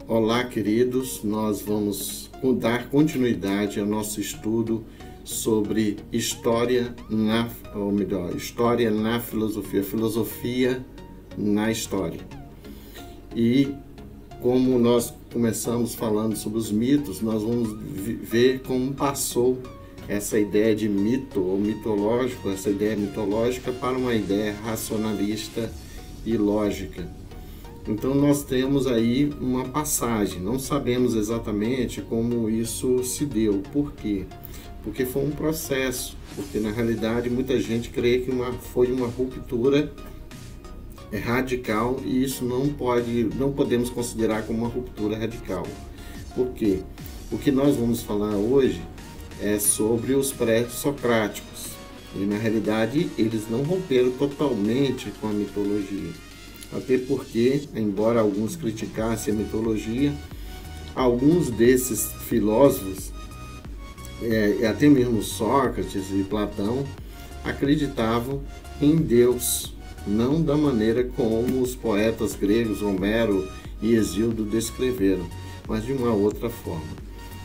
Olá, queridos, nós vamos dar continuidade ao nosso estudo sobre história história na filosofia, filosofia na história. E como nós começamos falando sobre os mitos, nós vamos ver como passou essa ideia de mito ou mitológico, essa ideia mitológica para uma ideia racionalista e lógica. Então nós temos aí uma passagem, não sabemos exatamente como isso se deu. Por quê? Porque foi um processo, porque na realidade muita gente crê que foi uma ruptura radical, e isso não podemos considerar como uma ruptura radical. Por quê? O que nós vamos falar hoje é sobre os pré-socráticos, e na realidade eles não romperam totalmente com a mitologia. Até porque, embora alguns criticassem a mitologia, alguns desses filósofos, até mesmo Sócrates e Platão, acreditavam em Deus, não da maneira como os poetas gregos Homero e Hesíodo descreveram, mas de uma outra forma.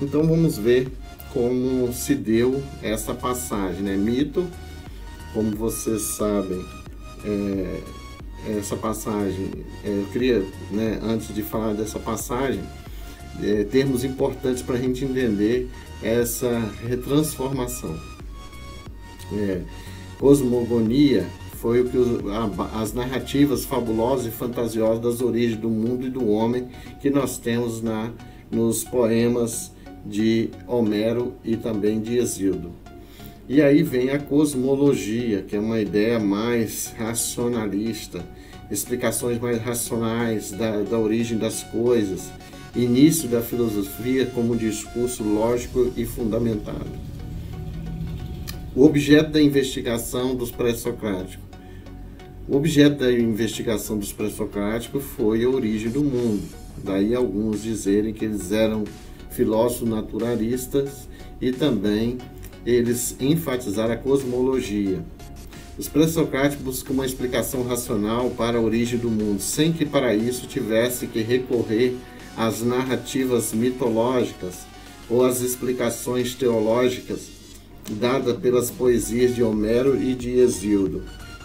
Então vamos ver como se deu essa passagem, né? Mito, como vocês sabem, essa passagem, eu queria, antes de falar dessa passagem, termos importantes para a gente entender essa retransformação. Cosmogonia foi o que as narrativas fabulosas e fantasiosas das origens do mundo e do homem que nós temos nos poemas de Homero e também de Hesíodo. E aí vem a cosmologia, que é uma ideia mais racionalista, explicações mais racionais da origem das coisas, início da filosofia como discurso lógico e fundamentado. O objeto da investigação dos pré-socráticos. O objeto da investigação dos pré-socráticos foi a origem do mundo. Daí alguns dizerem que eles eram filósofos naturalistas e também eles enfatizaram a cosmologia. Os pré-socráticos buscam uma explicação racional para a origem do mundo, sem que para isso tivesse que recorrer às narrativas mitológicas ou às explicações teológicas dadas pelas poesias de Homero e de Hesíodo.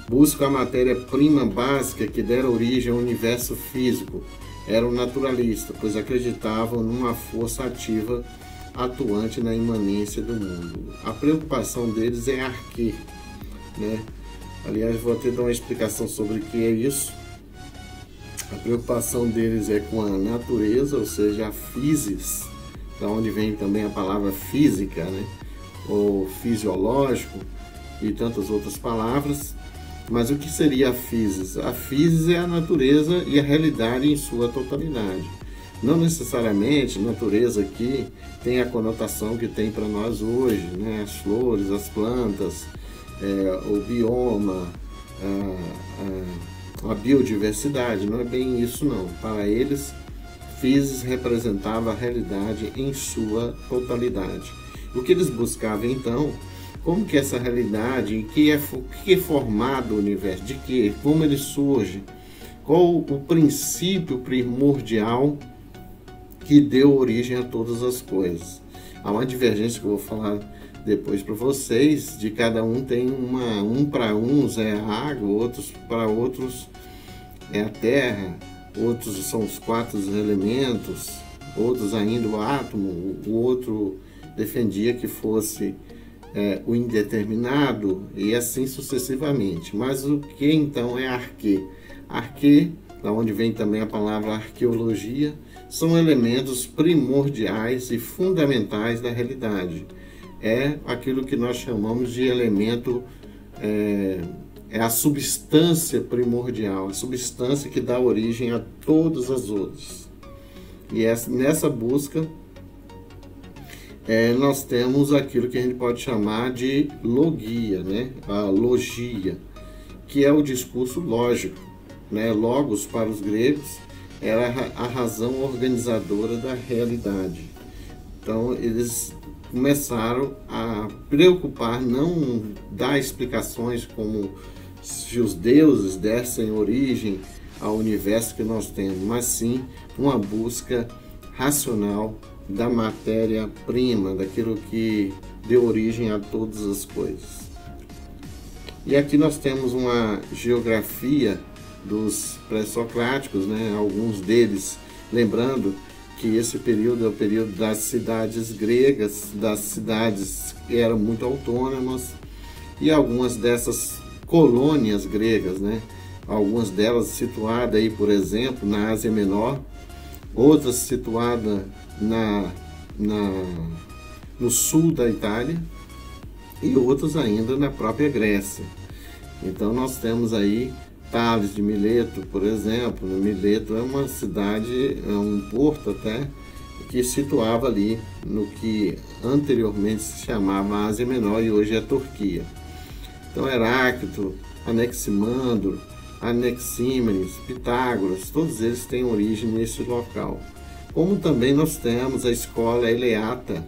Buscam a matéria-prima básica que dera origem ao universo físico. Eram naturalistas, pois acreditavam numa força ativa atuante na imanência do mundo. A preocupação deles é arquê, Aliás, vou até dar uma explicação sobre o que é isso. A preocupação deles é com a natureza, ou seja, a physis, da onde vem também a palavra física, ou fisiológico e tantas outras palavras. Mas o que seria a physis? A physis é a natureza e a realidade em sua totalidade. Não necessariamente natureza aqui tem a conotação que tem para nós hoje, as flores, as plantas, o bioma, a biodiversidade. Não é bem isso não. Para eles, physis representava a realidade em sua totalidade. O que eles buscavam então, como que essa realidade, o que é formado o universo, de quê, como ele surge, qual o princípio primordial que deu origem a todas as coisas. Há uma divergência que eu vou falar depois para vocês, de cada um tem para uns é a água, outros para outros é a terra, outros são os 4 elementos, outros ainda o átomo, o outro defendia que fosse o indeterminado, e assim sucessivamente. Mas o que então é arquê? Arquê, da onde vem também a palavra arqueologia, são elementos primordiais e fundamentais da realidade. É aquilo que nós chamamos de elemento, é a substância primordial, a substância que dá origem a todas as outras. E nessa busca, nós temos aquilo que a gente pode chamar de logia, a logia, que é o discurso lógico. Logos, para os gregos, era a razão organizadora da realidade. Então, eles começaram a preocupar, não dar explicações como se os deuses dessem origem ao universo que nós temos, mas sim uma busca racional da matéria-prima, daquilo que deu origem a todas as coisas. E aqui nós temos uma geografia dos pré-socráticos, né? Alguns deles, lembrando que esse período é o período das cidades gregas, das cidades que eram muito autônomas, e algumas dessas colônias gregas, né? Algumas delas situadas aí, por exemplo, na Ásia Menor, outras situadas no sul da Itália e outras ainda na própria Grécia. Então nós temos aí Tales de Mileto, por exemplo. Mileto é uma cidade, é um porto até, que situava ali no que anteriormente se chamava Ásia Menor e hoje é Turquia. Então Heráclito, Anaximandro, Anaxímenes, Pitágoras, todos eles têm origem nesse local. Como também nós temos a escola eleata,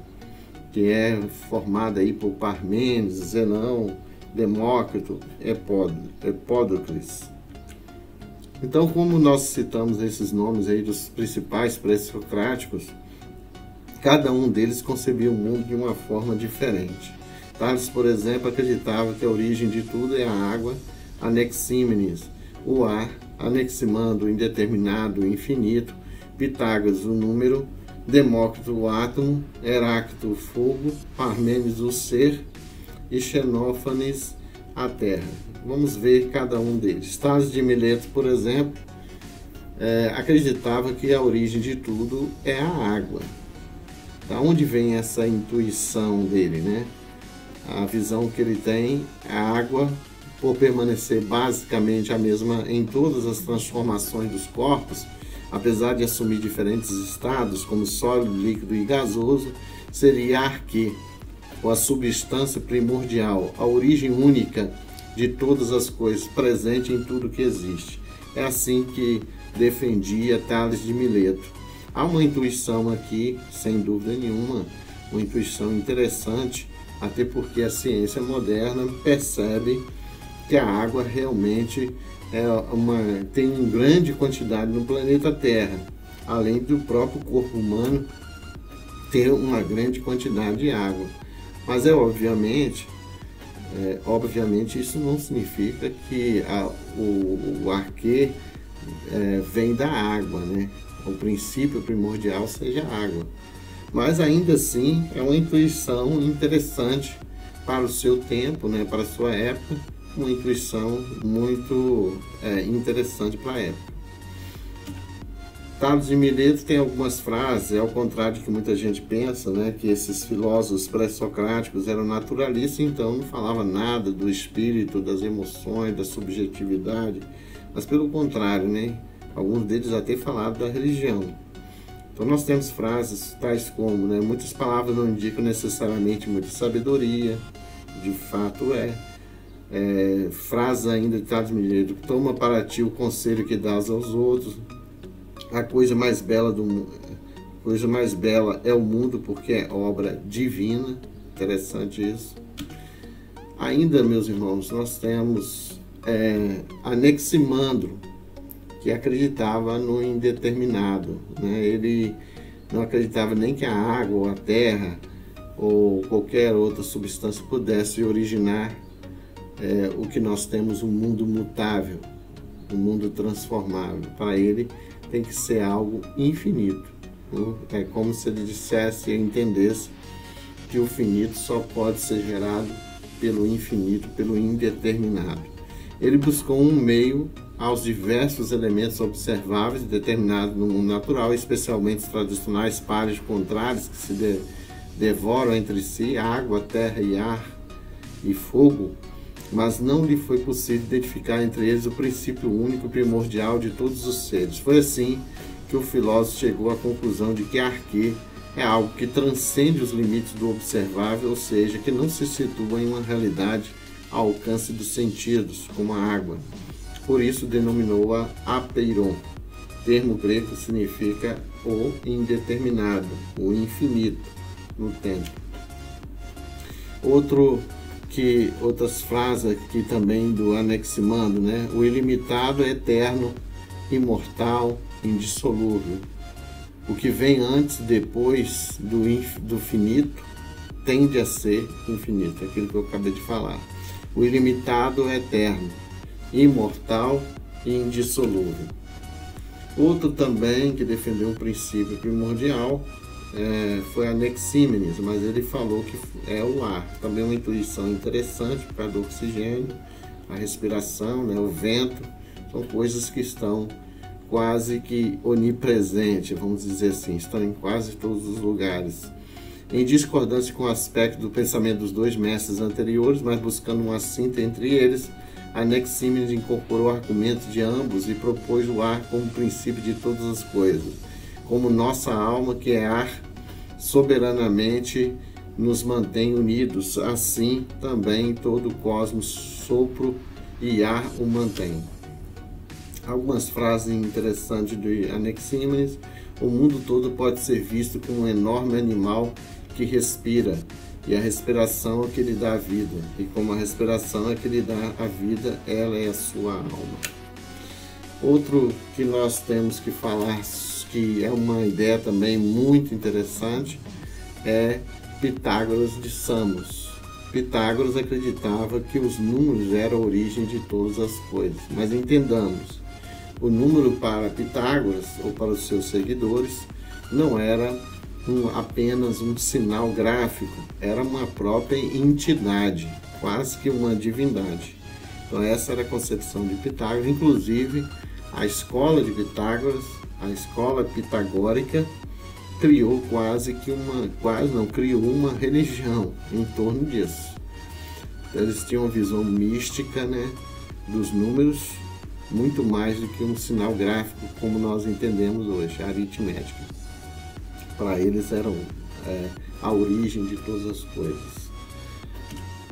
que é formada aí por Parmênides, Zenão, Demócrito, Hipódocles. Então, como nós citamos esses nomes aí dos principais pré-socráticos, cada um deles concebia o mundo de uma forma diferente. Tales, por exemplo, acreditava que a origem de tudo é a água, Anaxímenes, o ar, Anaximandro, o indeterminado, o infinito, Pitágoras, o número, Demócrito, o átomo, Heráclito, o fogo, Parmênides, o ser e Xenófanes, a terra. Vamos ver cada um deles. Tales de Mileto, por exemplo, acreditava que a origem de tudo é a água. Da onde vem essa intuição dele, né? A visão que ele tem, a água, por permanecer basicamente a mesma em todas as transformações dos corpos, apesar de assumir diferentes estados, como sólido, líquido e gasoso, seria a arquê, ou a substância primordial, a origem única de todas as coisas, presente em tudo que existe. É assim que defendia Tales de Mileto. Há uma intuição aqui, sem dúvida nenhuma, uma intuição interessante, até porque a ciência moderna percebe que a água realmente tem uma grande quantidade no planeta Terra, além do próprio corpo humano ter uma grande quantidade de água. Mas obviamente isso não significa que o arquê vem da água, né? O princípio primordial seja a água. Mas ainda assim é uma intuição interessante para o seu tempo, né? Para a sua época, uma intuição muito interessante para a época. Tales de Mileto tem algumas frases, ao contrário do que muita gente pensa, né, que esses filósofos pré-socráticos eram naturalistas, então não falava nada do espírito, das emoções, da subjetividade, mas pelo contrário, né, alguns deles até falavam da religião. Então nós temos frases tais como, né, muitas palavras não indicam necessariamente muita sabedoria, de fato frase ainda de Tales de Mileto: toma para ti o conselho que dás aos outros. A coisa mais bela é o mundo, porque é obra divina. Interessante isso. Ainda, meus irmãos, nós temos Anaximandro, que acreditava no indeterminado, né? Ele não acreditava nem que a água ou a terra ou qualquer outra substância pudesse originar o que nós temos, um mundo mutável, um mundo transformável. Para ele tem que ser algo infinito. É como se ele dissesse e entendesse que o finito só pode ser gerado pelo infinito, pelo indeterminado. Ele buscou um meio aos diversos elementos observáveis e determinados no mundo natural, especialmente os tradicionais pares contrários que se devoram entre si, água, terra e ar e fogo, mas não lhe foi possível identificar entre eles o princípio único primordial de todos os seres. Foi assim que o filósofo chegou à conclusão de que a arquê é algo que transcende os limites do observável, ou seja, que não se situa em uma realidade ao alcance dos sentidos, como a água. Por isso denominou-a apeiron. Termo grego que significa o indeterminado, o infinito no tempo. Outras frases aqui também do Anaximandro, né? O ilimitado é eterno, imortal, indissolúvel. O que vem antes e depois do finito tende a ser infinito, aquilo que eu acabei de falar. O ilimitado é eterno, imortal e indissolúvel. Outro também que defendeu um princípio primordial foi Anaxímenes, mas ele falou que é o ar. Também uma intuição interessante por causa do oxigênio, a respiração, né, o vento, são coisas que estão quase que onipresentes, vamos dizer assim, estão em quase todos os lugares. Em discordância com o aspecto do pensamento dos dois mestres anteriores, mas buscando uma síntese entre eles, Anaxímenes incorporou argumentos de ambos e propôs o ar como princípio de todas as coisas, como nossa alma, que é ar, soberanamente nos mantém unidos, assim também todo o cosmos, sopro e ar o mantém. Algumas frases interessantes de Anaxímenes: o mundo todo pode ser visto como um enorme animal que respira, e a respiração é que lhe dá a vida, e como a respiração é que lhe dá a vida, ela é a sua alma. Outro que nós temos que falar, que é uma ideia também muito interessante, é Pitágoras de Samos. Pitágoras acreditava que os números eram a origem de todas as coisas, mas entendamos, o número para Pitágoras, ou para os seus seguidores, não era apenas um sinal gráfico, era uma própria entidade, quase que uma divindade. Então essa era a concepção de Pitágoras. Inclusive a escola de Pitágoras, a escola pitagórica, criou criou uma religião em torno disso. Então, eles tinham uma visão mística, né, dos números, muito mais do que um sinal gráfico como nós entendemos hoje, a aritmética. Para eles era a origem de todas as coisas.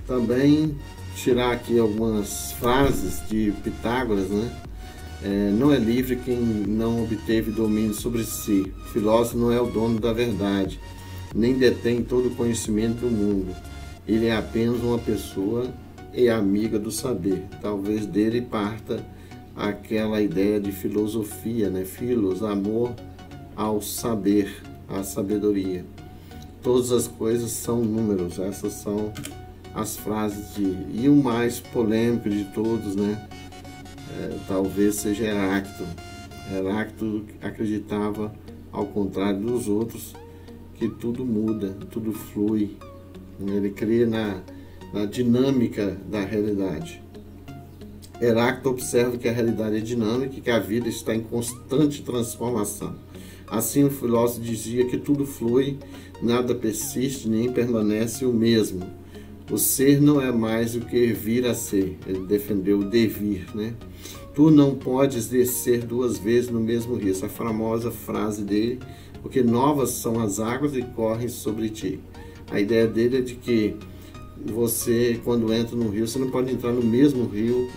Também tirar aqui algumas frases de Pitágoras, né? Não é livre quem não obteve domínio sobre si. O filósofo não é o dono da verdade, nem detém todo o conhecimento do mundo. Ele é apenas uma pessoa e amiga do saber. Talvez dele parta aquela ideia de filosofia, né? Philos, amor ao saber, à sabedoria. Todas as coisas são números. Essas são as frases E o mais polêmico de todos, né? Talvez seja Heráclito. Heráclito acreditava, ao contrário dos outros, que tudo muda, tudo flui. Ele crê na dinâmica da realidade. Heráclito observa que a realidade é dinâmica e que a vida está em constante transformação. Assim, o filósofo dizia que tudo flui, nada persiste nem permanece o mesmo. O ser não é mais do que vir a ser. Ele defendeu o devir, né? Tu não podes descer duas vezes no mesmo rio. Essa famosa frase dele, porque novas são as águas e correm sobre ti. A ideia dele é de que você, quando entra no rio, você não pode entrar no mesmo rio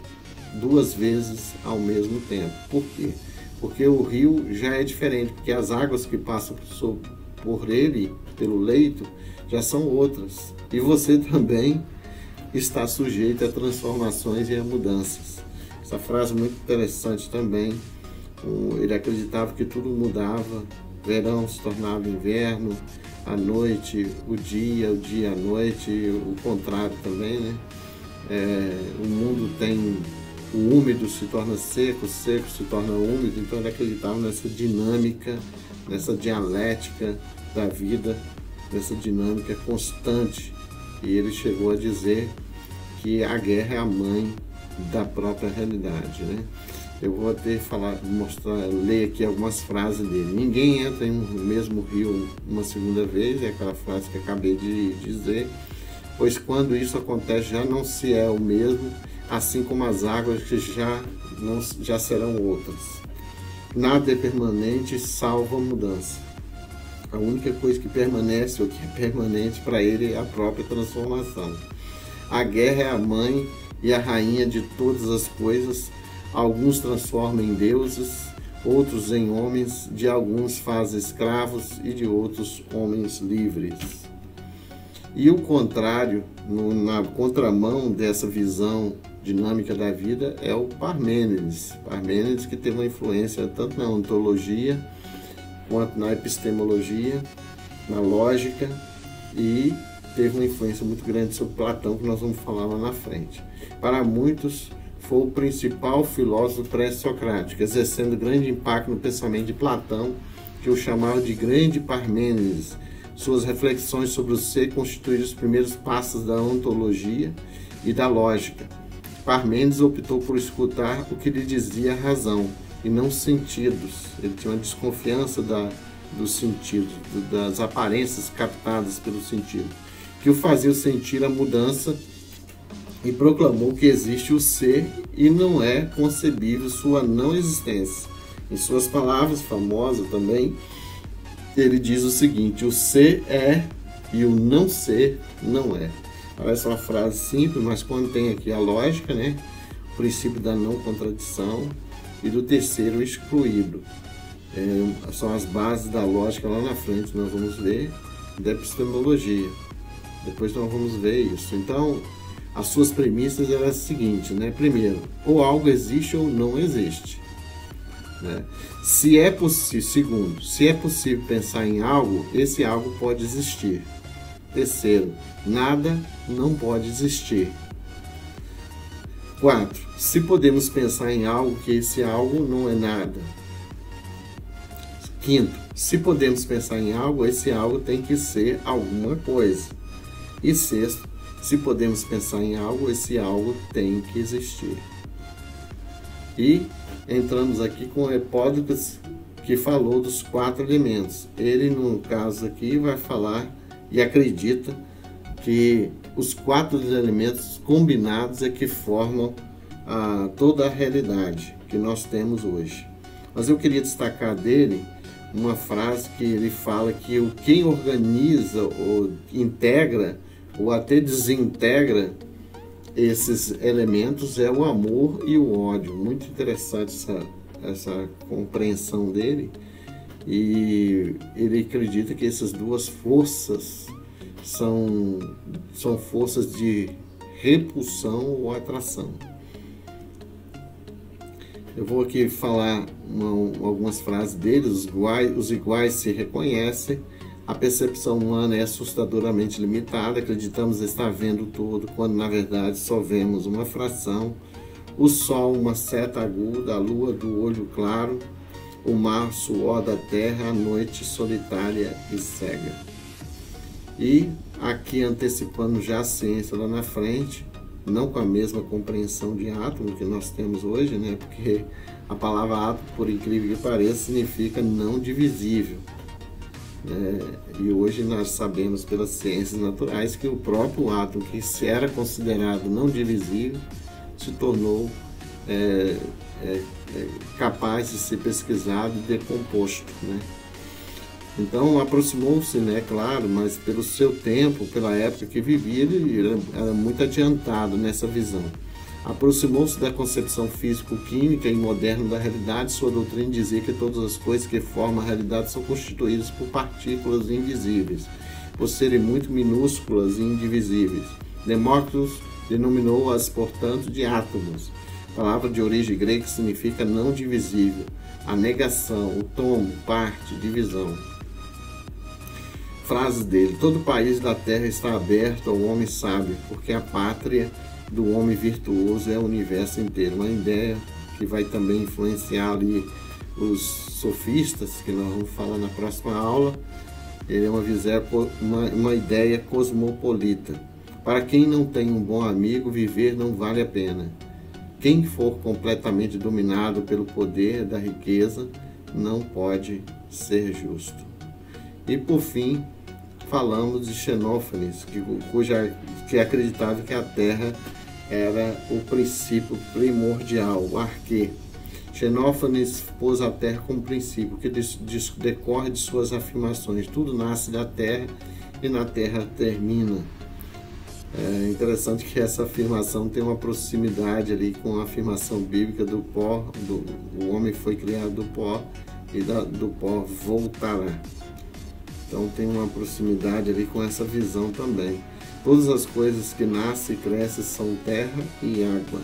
duas vezes ao mesmo tempo. Por quê? Porque o rio já é diferente, porque as águas que passam por ele, pelo leito, já são outras. E você também está sujeito a transformações e a mudanças. Essa frase é muito interessante também. Ele acreditava que tudo mudava, verão se tornava inverno, a noite, o dia a noite, o contrário também, né? O mundo tem... O úmido se torna seco, o seco se torna úmido. Então ele acreditava nessa dinâmica, nessa dialética da vida, nessa dinâmica constante. E ele chegou a dizer que a guerra é a mãe da própria realidade, né? Eu vou até ler aqui algumas frases dele. Ninguém entra em um mesmo rio uma segunda vez, é aquela frase que acabei de dizer, pois quando isso acontece já não se é o mesmo, assim como as águas que já serão outras. Nada é permanente, salvo a mudança. A única coisa que permanece, ou que é permanente para ele, é a própria transformação. A guerra é a mãe e a rainha de todas as coisas. Alguns transformam em deuses, outros em homens, de alguns faz escravos e de outros homens livres. E o contrário, na contramão dessa visão dinâmica da vida, é o Parmênides. Parmênides, que teve uma influência tanto na ontologia quanto na epistemologia, na lógica, e teve uma influência muito grande sobre Platão, que nós vamos falar lá na frente. Para muitos, foi o principal filósofo pré-socrático, exercendo grande impacto no pensamento de Platão, que o chamava de grande Parmênides. Suas reflexões sobre o ser constituíram os primeiros passos da ontologia e da lógica. Parmênides optou por escutar o que lhe dizia a razão, e não sentidos. Ele tinha uma desconfiança dos sentidos, das aparências captadas pelo sentido, que o fazia sentir a mudança, e proclamou que existe o ser e não é concebível sua não existência. Em suas palavras famosas também, ele diz o seguinte: o ser é e o não ser não é. Parece uma frase simples, mas contém aqui a lógica, né? O princípio da não contradição e do terceiro excluído. São as bases da lógica lá na frente, nós vamos ver, da epistemologia. Depois nós vamos ver isso. Então, as suas premissas eram as seguintes, né? Primeiro, ou algo existe ou não existe. Né? Segundo, se é possível pensar em algo, esse algo pode existir. Terceiro, nada não pode existir. 4. Se podemos pensar em algo, que esse algo não é nada. 5. Se podemos pensar em algo, esse algo tem que ser alguma coisa. E 6. Se podemos pensar em algo, esse algo tem que existir. E entramos aqui com Hipócrates, que falou dos 4 elementos. Ele, no caso aqui, vai falar e acredita que os 4 elementos combinados é que formam toda a realidade que nós temos hoje. Mas eu queria destacar dele uma frase que ele fala que quem organiza ou integra ou até desintegra esses elementos é o amor e o ódio. Muito interessante essa compreensão dele. E ele acredita que essas duas forças são forças de repulsão ou atração. Eu vou aqui falar algumas frases dele. Os iguais se reconhecem. A percepção humana é assustadoramente limitada. Acreditamos estar vendo tudo, quando na verdade só vemos uma fração. O sol, uma seta aguda, a lua do olho claro, o mar, suor da terra, a noite solitária e cega. E aqui antecipando já a ciência lá na frente, não com a mesma compreensão de átomo que nós temos hoje, né? Porque a palavra átomo, por incrível que pareça, significa não divisível. E hoje nós sabemos pelas ciências naturais que o próprio átomo, que se era considerado não divisível, se tornou capaz de ser pesquisado e decomposto, né? Então aproximou-se, né, claro, mas pelo seu tempo, pela época que vivia, ele era muito adiantado nessa visão. Aproximou-se da concepção físico-química e moderna da realidade. Sua doutrina dizia que todas as coisas que formam a realidade são constituídas por partículas invisíveis, por serem muito minúsculas e indivisíveis. Demócritus denominou-as, portanto, de átomos. Palavra de origem grega que significa não divisível, a negação, o tombo, parte, divisão. Frase dele: todo país da terra está aberto ao homem sábio, porque a pátria do homem virtuoso é o universo inteiro. Uma ideia que vai também influenciar ali os sofistas, que nós vamos falar na próxima aula. Ele é uma ideia cosmopolita. Para quem não tem um bom amigo, viver não vale a pena. Quem for completamente dominado pelo poder da riqueza não pode ser justo. E por fim, falamos de Xenófanes, que acreditava que a Terra era o princípio primordial, o arquê. Xenófanes pôs a Terra como princípio, que decorre de suas afirmações. Tudo nasce da Terra e na Terra termina. É interessante que essa afirmação tem uma proximidade ali com a afirmação bíblica do pó, o homem foi criado do pó e do pó voltará. Então tem uma proximidade ali com essa visão também. Todas as coisas que nascem e crescem são terra e água.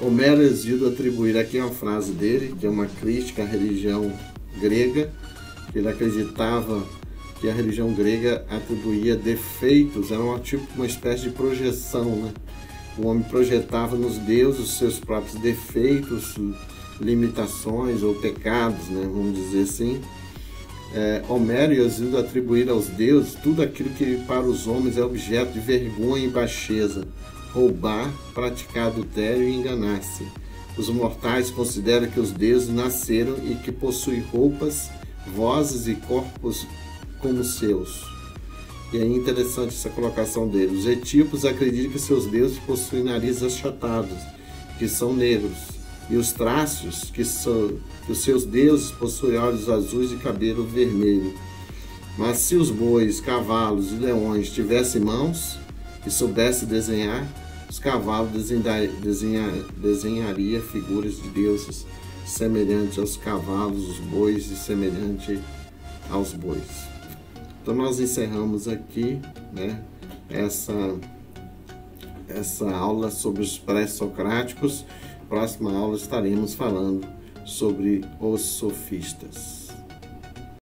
Homero Hesíodo atribuir aqui uma frase dele, que é uma crítica à religião grega. Ele acreditava que a religião grega atribuía defeitos, era uma espécie de projeção, né? O homem projetava nos deuses os seus próprios defeitos, limitações ou pecados, né? Vamos dizer assim. Homero e Hesíodo atribuíram aos deuses tudo aquilo que para os homens é objeto de vergonha e baixeza: roubar, praticar adultério e enganar-se. Os mortais consideram que os deuses nasceram e que possuem roupas, vozes e corpos como seus. E é interessante essa colocação dele. Os etíopes acreditam que seus deuses possuem narizes achatados, que são negros, e os trácios, que os seus deuses possuem olhos azuis e cabelo vermelho. Mas se os bois, cavalos e leões tivessem mãos e soubessem desenhar, os cavalos desenharia figuras de deuses semelhantes aos cavalos, os bois e semelhante aos bois. Então nós encerramos aqui, né, essa aula sobre os pré-socráticos. Próxima aula estaremos falando sobre os sofistas.